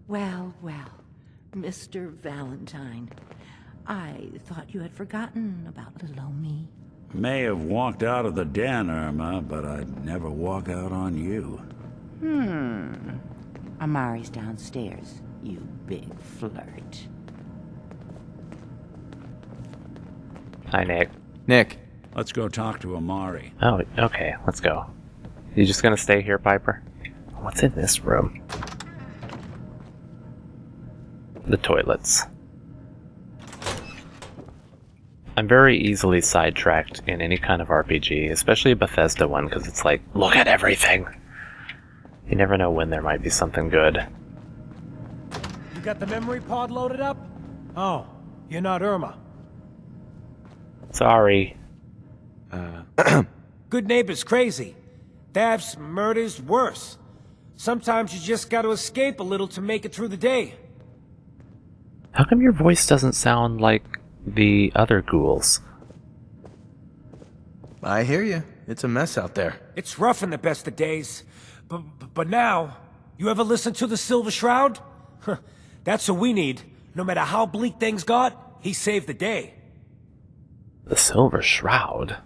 Well, well, Mr. Valentine. I thought you had forgotten about little old me. May have walked out of the den, Irma, but I'd never walk out on you. Amari's downstairs, you big flirt. Hi, Nick. Nick. Let's go talk to Amari. Oh, okay, let's go. You just gonna stay here, Piper? What's in this room? The toilets. I'm very easily sidetracked in any kind of RPG, especially a Bethesda one, because it's like, look at everything! You never know when there might be something good. You got the memory pod loaded up? Oh, you're not Irma. Sorry. Good neighbor's crazy. Thefts, murders, worse. Sometimes you just gotta escape a little to make it through the day. How come your voice doesn't sound like the other ghouls? I hear you. It's a mess out there. It's rough in the best of days. But now, you ever listen to the Silver Shroud? That's what we need. No matter how bleak things got, he saved the day. The Silver Shroud?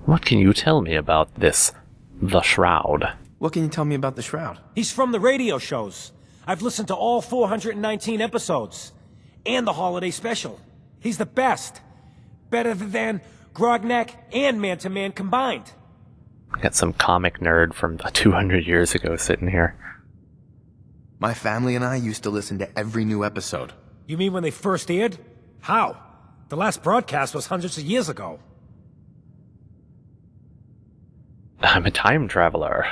What can you tell me about this, the Shroud? What can you tell me about the Shroud? He's from the radio shows. I've listened to all 419 episodes. And the holiday special. He's the best. Better than Grognak and Man to Man combined. Got some comic nerd from 200 years ago sitting here. My family and I used to listen to every new episode. You mean when they first aired? How? The last broadcast was hundreds of years ago. I'm a time traveler.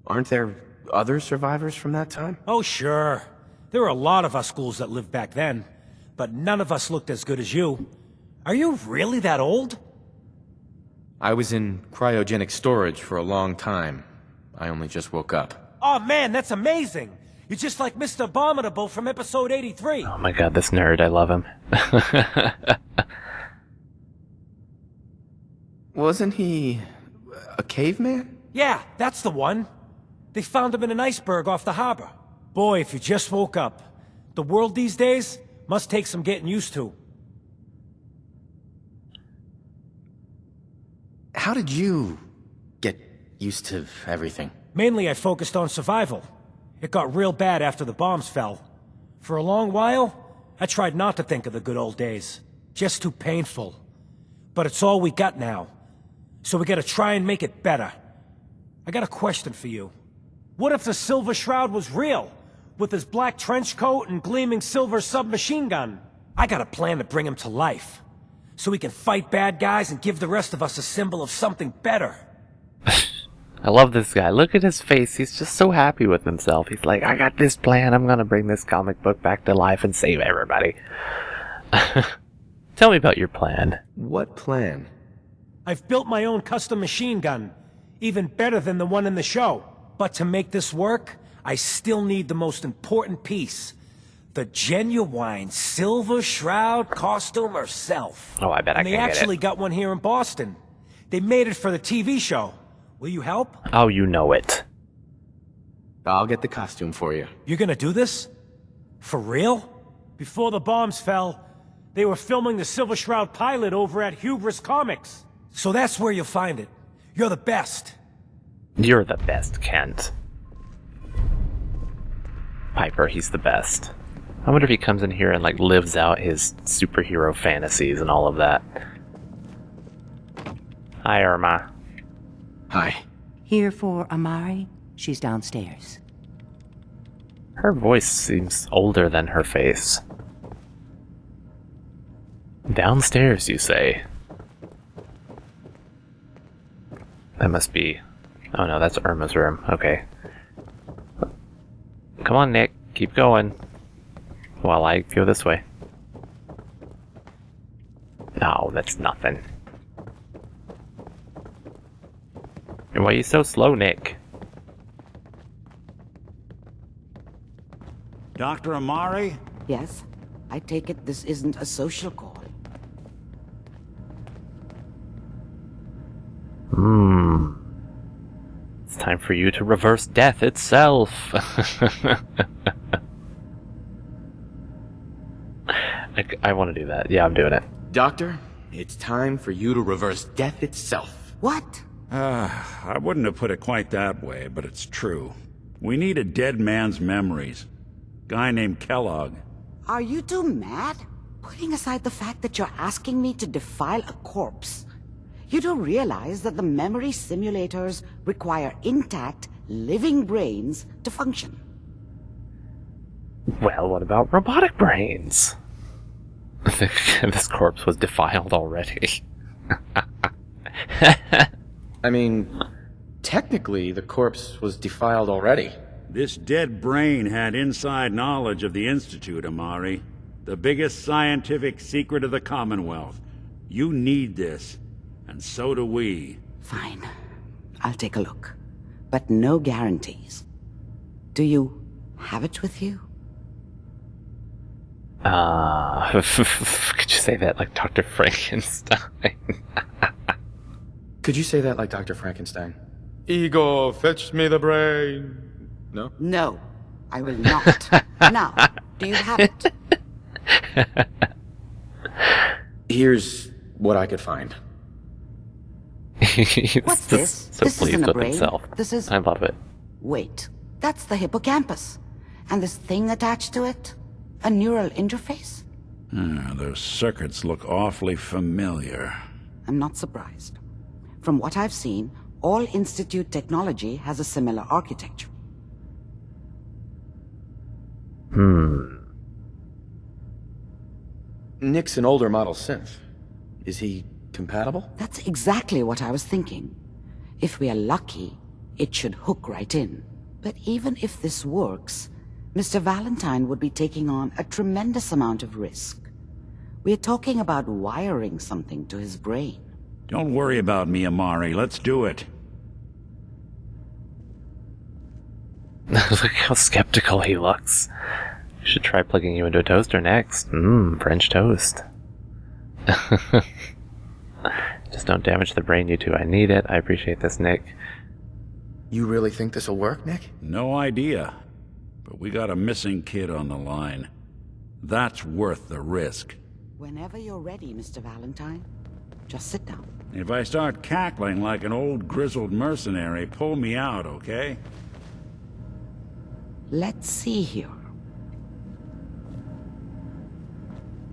Aren't there other survivors from that time? Oh, sure. There were a lot of us ghouls that lived back then, but none of us looked as good as you. Are you really that old? I was in cryogenic storage for a long time. I only just woke up. Oh man, that's amazing! You're just like Mr. Abominable from episode 83. Oh my god, this nerd, I love him. Wasn't he a caveman? Yeah, that's the one. They found him in an iceberg off the harbor. Boy, if you just woke up. The world these days must take some getting used to. How did you get used to everything? Mainly I focused on survival. It got real bad after the bombs fell. For a long while, I tried not to think of the good old days. Just too painful. But it's all we got now. So we gotta try and make it better. I got a question for you. What if the Silver Shroud was real? With his black trench coat and gleaming silver submachine gun? I got a plan to bring him to life. So we can fight bad guys and give the rest of us a symbol of something better. I love this guy. Look at his face. He's just so happy with himself. He's like, I got this plan. I'm gonna bring this comic book back to life and save everybody. Tell me about your plan. What plan? I've built my own custom machine gun. Even better than the one in the show. But to make this work, I still need the most important piece. The genuine Silver Shroud costume herself. Oh, I bet I can And get they it. actually got one here in Boston. They made it for the TV show. Will you help? Oh, you know it. I'll get the costume for you. You're gonna do this? For real? Before the bombs fell, they were filming the Silver Shroud pilot over at Hubris Comics. So that's where you'll find it. You're the best. You're the best, Kent. Piper, he's the best. I wonder if he comes in here and like lives out his superhero fantasies and all of that. Hi, Irma. Hi. Here for Amari? She's downstairs. Her voice seems older than her face. Downstairs, you say? That must be... Oh no, that's Irma's room. Okay. Come on, Nick. Keep going. While I go this way. No, that's nothing. And why are you so slow, Nick? Dr. Amari? Yes? I take it this isn't a social call. It's time for you to reverse death itself. I want to do that. Yeah, I'm doing it. Doctor, it's time for you to reverse death itself. What? I wouldn't have put it quite that way, but it's true. We need a dead man's memories. Guy named Kellogg. Are you two mad? Putting aside the fact that you're asking me to defile a corpse, you do realize that the memory simulators require intact, living brains to function. Well, what about robotic brains? This corpse was defiled already. I mean, technically, the corpse was defiled already. This dead brain had inside knowledge of the Institute, Amari. The biggest scientific secret of the Commonwealth. You need this, and so do we. Fine. I'll take a look. But no guarantees. Do you have it with you? Could you say that like Dr. Frankenstein? Could you say that like Dr. Frankenstein? Igor, fetch me the brain. No? No, I will not. Now, do you have it? Here's what I could find. What's this? So This pleased isn't a with brain. himself. This is... I love it. Wait, that's the hippocampus. And this thing attached to it? A neural interface? Those circuits look awfully familiar. I'm not surprised. From what I've seen, all Institute technology has a similar architecture. Nick's an older model synth. Is he compatible? That's exactly what I was thinking. If we are lucky, it should hook right in. But even if this works, Mr. Valentine would be taking on a tremendous amount of risk. We're talking about wiring something to his brain. Don't worry about me, Amari. Let's do it. Look how skeptical he looks. You should try plugging you into a toaster next. French toast. Just don't damage the brain, you two. I need it. I appreciate this, Nick. You really think this'll work, Nick? No idea. But we got a missing kid on the line. That's worth the risk. Whenever you're ready, Mr. Valentine, just sit down. If I start cackling like an old grizzled mercenary, pull me out, okay? Let's see here.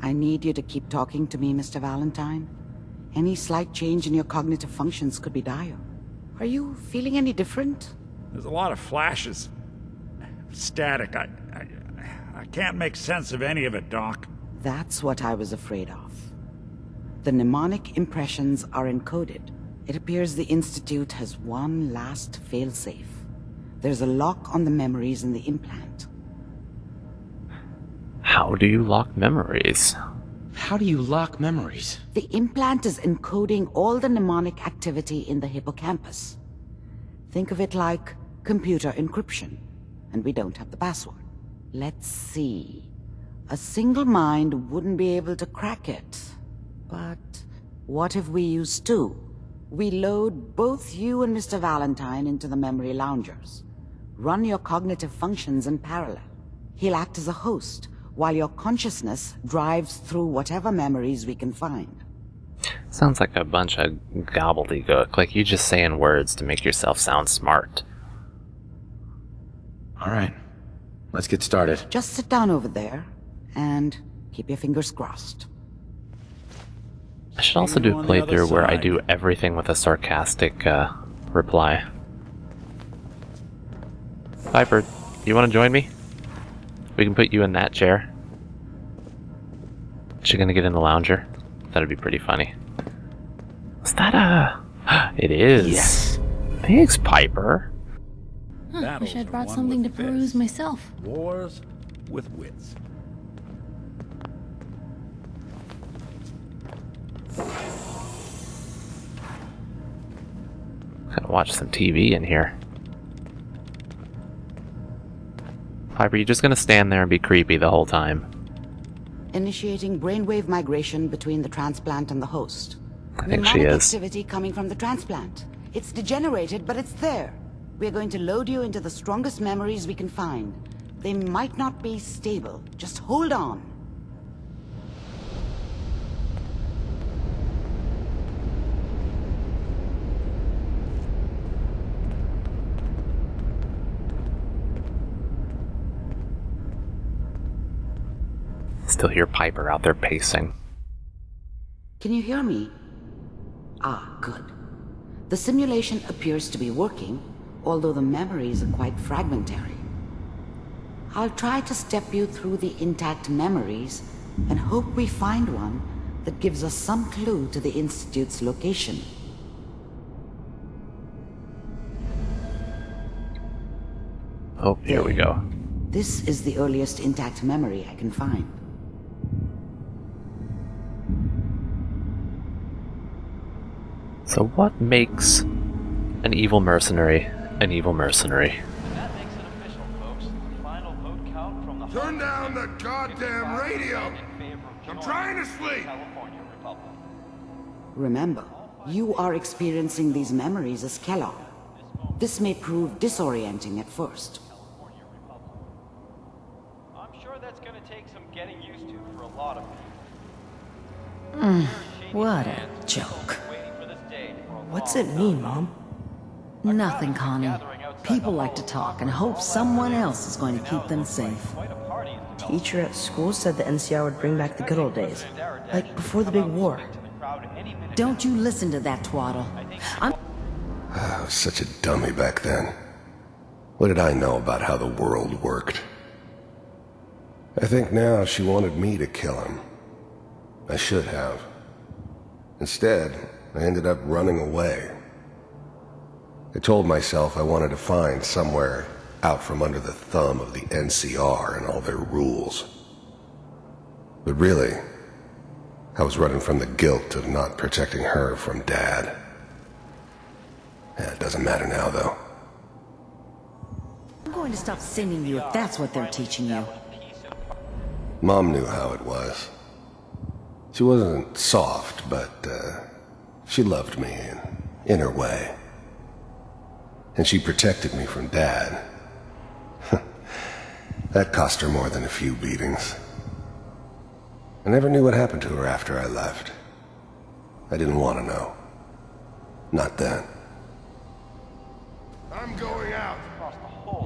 I need you to keep talking to me, Mr. Valentine. Any slight change in your cognitive functions could be dire. Are you feeling any different? There's a lot of flashes. Static. I can't make sense of any of it, Doc. That's what I was afraid of. The mnemonic impressions are encoded. It appears the Institute has one last failsafe. There's a lock on the memories in the implant. How do you lock memories? How do you lock memories? The implant is encoding all the mnemonic activity in the hippocampus. Think of it like computer encryption, and we don't have the password. Let's see. A single mind wouldn't be able to crack it. But what if we use two? We load both you and Mr. Valentine into the memory loungers. Run your cognitive functions in parallel. He'll act as a host, while your consciousness drives through whatever memories we can find. Sounds like a bunch of gobbledygook, like you just saying words to make yourself sound smart. Alright, let's get started. Just sit down over there, and keep your fingers crossed. I should also do a playthrough where I do everything with a sarcastic reply. Piper, you want to join me? We can put you in that chair. Is she gonna get in the lounger? That'd be pretty funny. Is that a... It is. Yes. Thanks, Piper. Wish I'd brought something to peruse myself. Wars with wits. Gotta watch some TV in here. Piper, you just gonna stand there and be creepy the whole time? Initiating brainwave migration between the transplant and the host. I think she Mnemonic is. activity coming from the transplant. It's degenerated, but it's there. We're going to load you into the strongest memories we can find. They might not be stable. Just hold on. Still hear Piper out there pacing. Can you hear me? Ah, good. The simulation appears to be working, although the memories are quite fragmentary. I'll try to step you through the intact memories and hope we find one that gives us some clue to the Institute's location. Oh, here we go. This is the earliest intact memory I can find. So what makes an evil mercenary an evil mercenary? And that makes it official, folks. Final vote count from the Turn down the goddamn radio! I'm trying to sleep! California Republic. Remember, you are experiencing these memories as Kellogg. This may prove disorienting at first. California Republic. I'm sure that's going to take some getting used to for a lot of people. What a joke. Waiting for this day for a What's long it mean, Mom? Nothing, Connie. People like to talk and hope someone else is going to keep them safe. quite a party is developed. Teacher at school said the NCR would bring back the good old days. Like before the big war. To the crowd any minute. Don't you listen to that twaddle. I'm I was such a dummy back then. What did I know about how the world worked? I think now she wanted me to kill him. I should have. Instead, I ended up running away. I told myself I wanted to find somewhere out from under the thumb of the NCR and all their rules. But really, I was running from the guilt of not protecting her from Dad. It doesn't matter now, though. going to stop sending you if that's what they're teaching you. Mom knew how it was. She wasn't soft, but she loved me in her way. And she protected me from Dad. That cost her more than a few beatings. I never knew what happened to her after I left. I didn't want to know. Not then. I'm going out.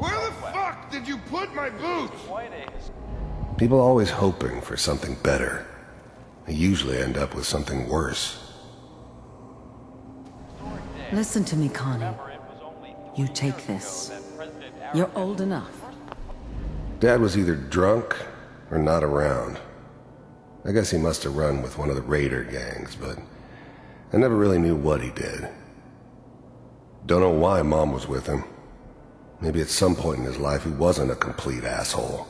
Where the fuck did you put my boots? People always hoping for something better. They usually end up with something worse. Listen to me, Connie. You take this. You're old enough. Dad was either drunk or not around. I guess he must have run with one of the raider gangs, but I never really knew what he did. Don't know why Mom was with him. Maybe at some point in his life he wasn't a complete asshole.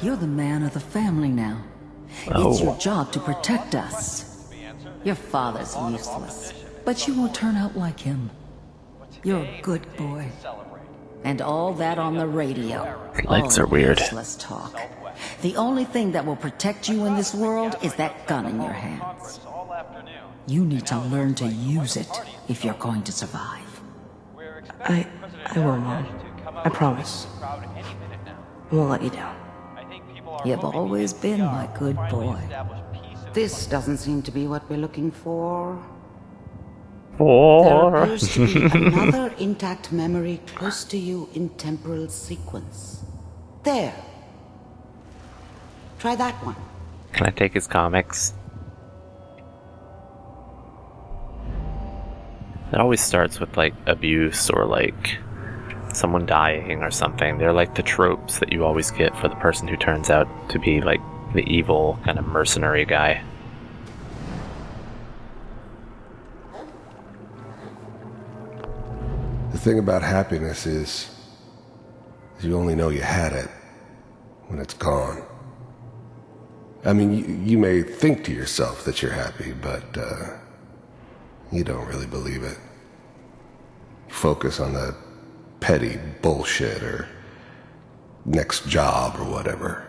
You're the man of the family now. It's your job to protect us. Your father's useless, but you won't turn out like him. You're a good boy. And all that on the radio. Legs are weird. Useless talk. The only thing that will protect you in this world is that gun in your hands. You need to learn to use it if you're going to survive. I will, Mom. I promise. I won't let you down. You've always been my good boy. This doesn't seem to be what we're looking for. There Four. appears to be another intact memory close to you in temporal sequence. There. Try that one. Can I take his comics? It always starts with like abuse or like someone dying or something. They're like the tropes that you always get for the person who turns out to be like the evil kind of mercenary guy. The thing about happiness is you only know you had it when it's gone. I mean, you may think to yourself that you're happy, but you don't really believe it. You focus on the petty bullshit or next job or whatever.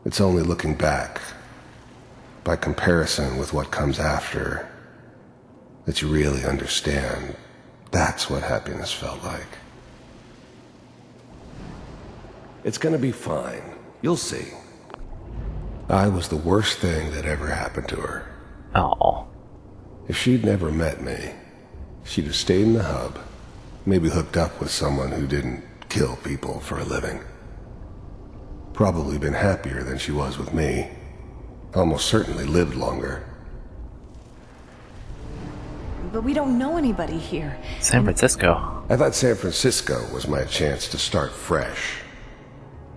It's only looking back, by comparison with what comes after, that you really understand that's what happiness felt like. It's gonna be fine. You'll see. I was the worst thing that ever happened to her. Oh. If she'd never met me, she'd have stayed in the hub, maybe hooked up with someone who didn't kill people for a living. Probably been happier than she was with me. Almost certainly lived longer. But we don't know anybody here. San Francisco. I thought San Francisco was my chance to start fresh.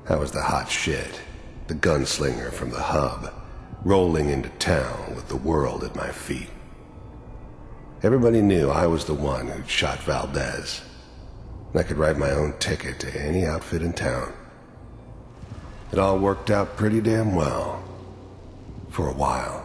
I was the hot shit, the gunslinger from the hub, rolling into town with the world at my feet. Everybody knew I was the one who'd shot Valdez. I could write my own ticket to any outfit in town. It all worked out pretty damn well. For a while.